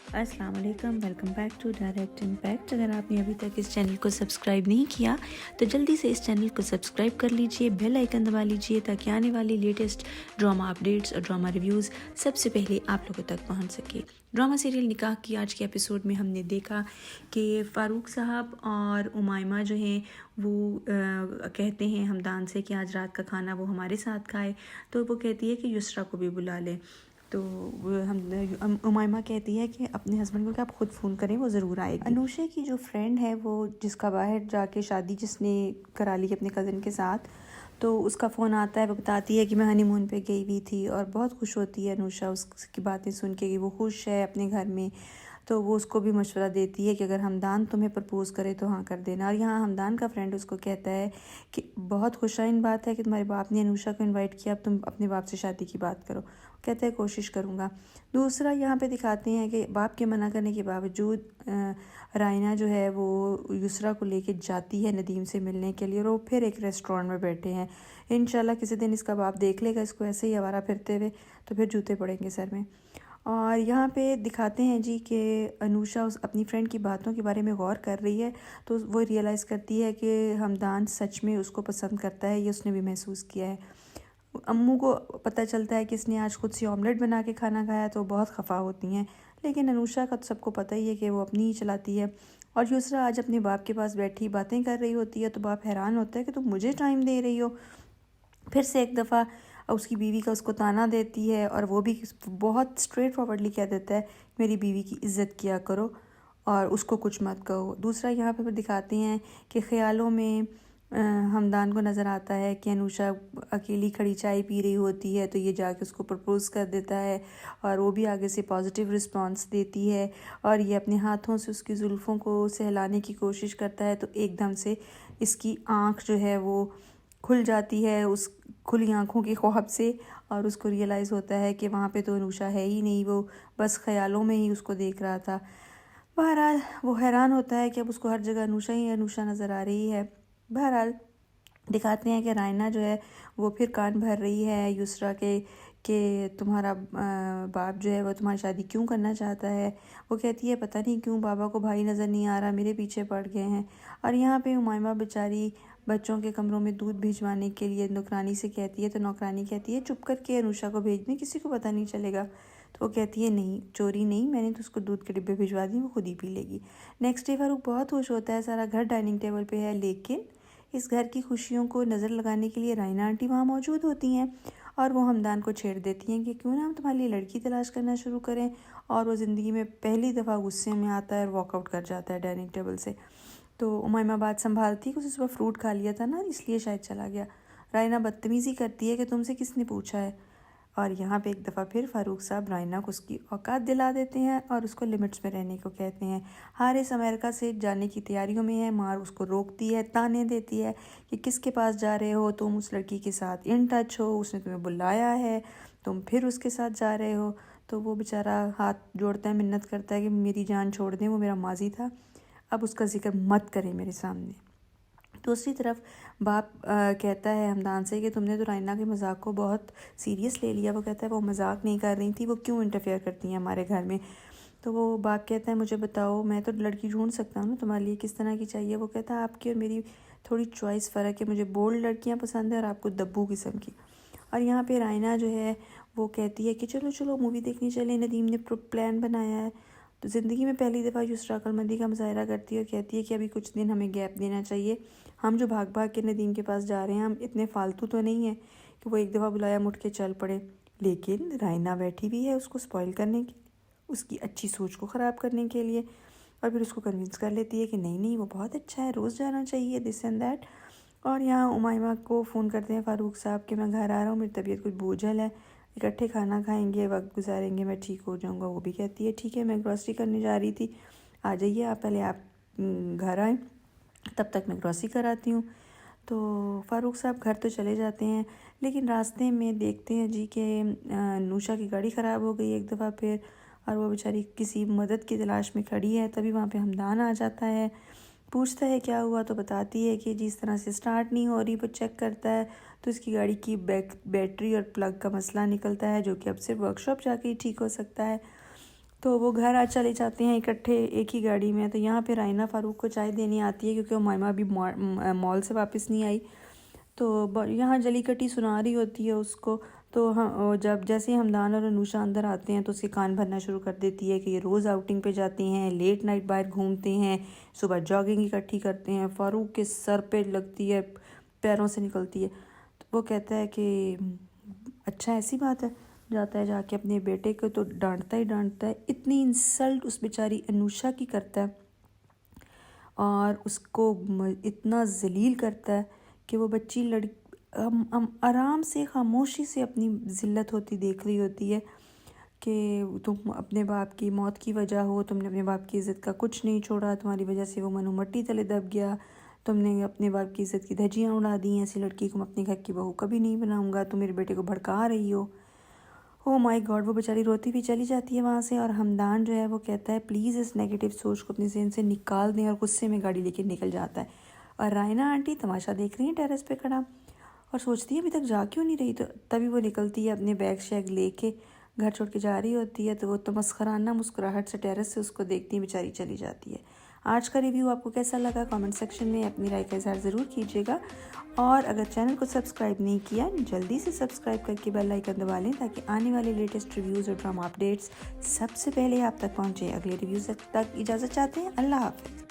अस्सलाम वालेकुम, welcome back to Direct Impact. अगर आपने अभी तक इस चैनल को सब्सक्राइब नहीं किया तो जल्दी से इस चैनल को सब्सक्राइब कर लीजिए, बेल आइकन दबा लीजिए ताकि आने वाली लेटेस्ट ड्रामा अपडेट्स और ड्रामा रिव्यूज़ सबसे पहले आप लोगों तक पहुंच सके। ड्रामा सीरियल निकाह की आज के एपिसोड में हमने देखा कि फ़ारूक साहब और उमायमा जो हैं वो कहते हैं हमदान से कि आज रात का खाना वो हमारे साथ खाए, तो वो कहती है कि युसरा को भी बुला लें। तो हम उमायमा कहती है कि अपने हस्बैंड को कि आप ख़ुद फ़ोन करें, वो ज़रूर आएगी। अनुषा की जो फ्रेंड है वो जिसका बाहर जाके शादी जिसने करा ली अपने कज़न के साथ, तो उसका फ़ोन आता है। वो बताती है कि मैं हनीमून पे गई हुई थी और बहुत खुश होती है अनुषा उसकी बातें सुन के कि वो खुश है अपने घर में। तो वो उसको भी मशवरा देती है कि अगर हमदान तुम्हें प्रपोज़ करे तो हाँ कर देना। और यहाँ हमदान का फ्रेंड उसको कहता है कि बहुत खुशाइन बात है कि तुम्हारे बाप ने अनुषा को इनवाइट किया, अब तुम अपने बाप से शादी की बात करो। कहता है कोशिश करूँगा। दूसरा यहाँ पे दिखाते हैं कि बाप के मना करने के बावजूद रायना जो है वो युसरा को लेके जाती है नदीम से मिलने के लिए, और वो फिर एक रेस्टोरेंट में बैठे हैं। इंशाल्लाह किसी दिन इसका बाप देख लेगा इसको ऐसे ही आवारा फिरते हुए, तो फिर जूते पड़ेंगे सर में। और यहाँ पे दिखाते हैं जी कि अनुषा उस अपनी फ्रेंड की बातों के बारे में गौर कर रही है, तो वो रियलाइज़ करती है कि हमदान सच में उसको पसंद करता है, ये उसने भी महसूस किया है। अम्मू को पता चलता है कि इसने आज खुद से ऑमलेट बना के खाना खाया, तो बहुत खफा होती हैं। लेकिन अनुषा का तो सबको पता ही है कि वो अपनी ही चलाती है। और युसरा आज अपने बाप के पास बैठी बातें कर रही होती है, तो बाप हैरान होता है कि तुम मुझे टाइम दे रही हो। फिर से एक दफ़ा उसकी बीवी का उसको ताना देती है, और वो भी बहुत स्ट्रेट फॉरवर्डली कह देता है मेरी बीवी की इज़्ज़त किया करो और उसको कुछ मत कहो। दूसरा यहाँ पर दिखाते हैं कि ख़्यालों में हमदान को नज़र आता है कि अनुषा अकेली खड़ी चाय पी रही होती है, तो ये जाके उसको प्रपोज़ कर देता है, और वो भी आगे से पॉजिटिव रिस्पांस देती है, और ये अपने हाथों से उसकी जुल्फ़ों को सहलाने की कोशिश करता है। तो एकदम से इसकी आँख जो है वो खुल जाती है उस खुली आँखों के ख्वाब से, और उसको रियलाइज़ होता है कि वहाँ पे तो अनुषा है ही नहीं, वो बस ख़्यालों में ही उसको देख रहा था। बहरहाल वो हैरान होता है कि अब उसको हर जगह अनुषा ही अनुषा नज़र आ रही है। बहरहाल दिखाते हैं कि रायना जो है वो फिर कान भर रही है युसरा के कि तुम्हारा बाप जो है वो तुम्हारी शादी क्यों करना चाहता है। वो कहती है पता नहीं क्यों बाबा को भाई नज़र नहीं आ रहा, मेरे पीछे पड़ गए हैं। और यहाँ पे उमायमा बेचारी बच्चों के कमरों में दूध भिजवाने के लिए नौकरानी से कहती है, तो नौकरानी कहती है चुप करके अनुषा को भेज दें, किसी को पता नहीं चलेगा। तो वो कहती है नहीं, चोरी नहीं, मैंने तो उसको दूध के डिब्बे भिजवा दिए, वो खुद ही पी लेगी। नेक्स्ट डे फारूक बहुत खुश होता है, सारा घर डाइनिंग टेबल पे है, लेकिन इस घर की खुशियों को नज़र लगाने के लिए रायना आंटी वहाँ मौजूद होती हैं, और वो हमदान को छेड़ देती हैं कि क्यों ना हम तुम्हारे लिए लड़की तलाश करना शुरू करें। और वो ज़िंदगी में पहली दफ़ा गुस्से में आता है और वॉकआउट कर जाता है डाइनिंग टेबल से। तो उमायमा बात संभालती है कि उसे सुबह फ्रूट खा लिया था ना, इसलिए शायद चला गया। रायना बदतमीज़ी करती है कि तुमसे किसने पूछा है। और यहाँ पे एक दफ़ा फिर फ़ारूक साहब रायना को उसकी औकात दिला देते हैं और उसको लिमिट्स में रहने को कहते हैं। हारिस अमेरिका से जाने की तैयारियों में है, मार उसको रोकती है, ताने देती है कि किसके पास जा रहे हो, तुम उस लड़की के साथ इन टच हो, उसने तुम्हें बुलाया है, तुम फिर उसके साथ जा रहे हो। तो वो बेचारा हाथ जोड़ता है, मिन्नत करता है कि मेरी जान छोड़ दें, वो मेरा माजी था, अब उसका जिक्र मत करें मेरे सामने। दूसरी तरफ बाप कहता है हमदान से कि तुमने तो रायना के मजाक को बहुत सीरियस ले लिया। वो कहता है वो मजाक नहीं कर रही थी, वो क्यों इंटरफेयर करती हैं हमारे घर में। तो वो बाप कहता है मुझे बताओ, मैं तो लड़की ढूंढ सकता हूँ ना तुम्हारे लिए, किस तरह की चाहिए। वो कहता है आपकी और मेरी थोड़ी चॉइस फ़र्क है, मुझे बोल्ड लड़कियाँ पसंद है और आपको दब्बू किस्म की। और यहाँ पे रायना जो है वो कहती है कि चलो चलो मूवी देखने चले, नदीम ने प्लान बनाया है। तो ज़िंदगी में पहली दफ़ा युसरा अक्लमंदी का मुजाहरा करती है और कहती है कि अभी कुछ दिन हमें गैप देना चाहिए। हम जो भाग भाग के नदीम के पास जा रहे हैं, हम इतने फालतू तो नहीं हैं कि वो एक दफ़ा बुलाया मुड़ के चल पड़े। लेकिन रायना बैठी हुई है उसको स्पॉइल करने के, उसकी अच्छी सोच को ख़राब करने के लिए, और फिर उसको कन्विंस कर लेती है कि नहीं नहीं वो बहुत अच्छा है, रोज़ जाना चाहिए, दिस एंड दैट। और यहाँ उमायमा को फ़ोन करते हैं फ़ारूक साहब कि मैं घर आ रहा हूँ, मेरी तबीयत कुछ बोझल है, इकट्ठे खाना खाएंगे, वक्त गुजारेंगे, मैं ठीक हो जाऊँगा। वो भी कहती है ठीक है, मैं ग्रॉसरी करने जा रही थी, आ जाइए आप, पहले आप घर आएँ, तब तक मैं ग्रॉसरी कराती हूँ। तो फ़ारूक साहब घर तो चले जाते हैं, लेकिन रास्ते में देखते हैं जी कि नूशा की गाड़ी ख़राब हो गई एक दफ़ा फिर, और वो बेचारी किसी मदद की तलाश में खड़ी है। तभी वहाँ पे हमदान आ जाता है, पूछता है क्या हुआ, तो बताती है कि जिस तरह से स्टार्ट नहीं हो रही। वो चेक करता है तो इसकी गाड़ी की बैटरी और प्लग का मसला निकलता है, जो कि अब सिर्फ वर्कशॉप जाके ही ठीक हो सकता है। तो वो घर आज चले जाते हैं इकट्ठे एक ही गाड़ी में। तो यहाँ पे रायना फ़ारूक को चाय देनी आती है क्योंकि उमाइमा अभी मॉल से वापस नहीं आई। तो यहाँ जली कटी सुना रही होती है उसको। तो हम जब जैसे ही हमदान और अनुषा अंदर आते हैं तो उसके कान भरना शुरू कर देती है कि ये रोज़ आउटिंग पे जाते हैं, लेट नाइट बाहर घूमते हैं, सुबह जॉगिंग इकट्ठी करते हैं। फ़ारूक के सर पे लगती है, पैरों से निकलती है। तो वो कहता है कि अच्छा ऐसी बात है। जाता है जाके अपने बेटे को तो डांटता ही डांटता है। इतनी इंसल्ट उस बेचारी अनुषा की करता है और उसको इतना जलील करता है कि वो बच्ची हम आराम से खामोशी से अपनी ज़िल्लत होती देख रही होती है कि तुम अपने बाप की मौत की वजह हो, तुमने अपने बाप की इज़्ज़त का कुछ नहीं छोड़ा, तुम्हारी वजह से वो मनु मट्टी तले दब गया, तुमने अपने बाप की इज़्ज़त की धज्जियाँ उड़ा दी। ऐसी लड़की को मैं अपने घर की बहू कभी नहीं बनाऊँगा, तुम मेरे बेटे को भड़का रही हो। ओह माय गॉड, वो बेचारी रोती हुई चली जाती है वहाँ से। और हमदान जो है वो कहता है प्लीज़ इस नेगेटिव सोच को अपने ज़हन से निकाल दें, और गुस्से में गाड़ी लेके निकल जाता है। और रायना आंटी तमाशा देख रही हैं टेरेस पे खड़ा और सोचती है अभी तक जा क्यों नहीं रही। तो तभी वो निकलती है अपने बैग शैग लेके, घर छोड़ के जा रही होती है। तो वो तो मस्खराना मुस्कुराहट से टेरेस से उसको देखती है, बेचारी चली जाती है। आज का रिव्यू आपको कैसा लगा कमेंट सेक्शन में अपनी राय का इज़हार ज़रूर कीजिएगा। और अगर चैनल को सब्सक्राइब नहीं किया जल्दी से सब्सक्राइब करके बेल आइकन दबा लें ताकि आने वाले लेटेस्ट रिव्यूज़ और ड्रामा अपडेट्स सबसे पहले आप तक पहुँचे। अगले रिव्यूज़ तक इजाज़त चाहते हैं। अल्लाह हाफ़िज़।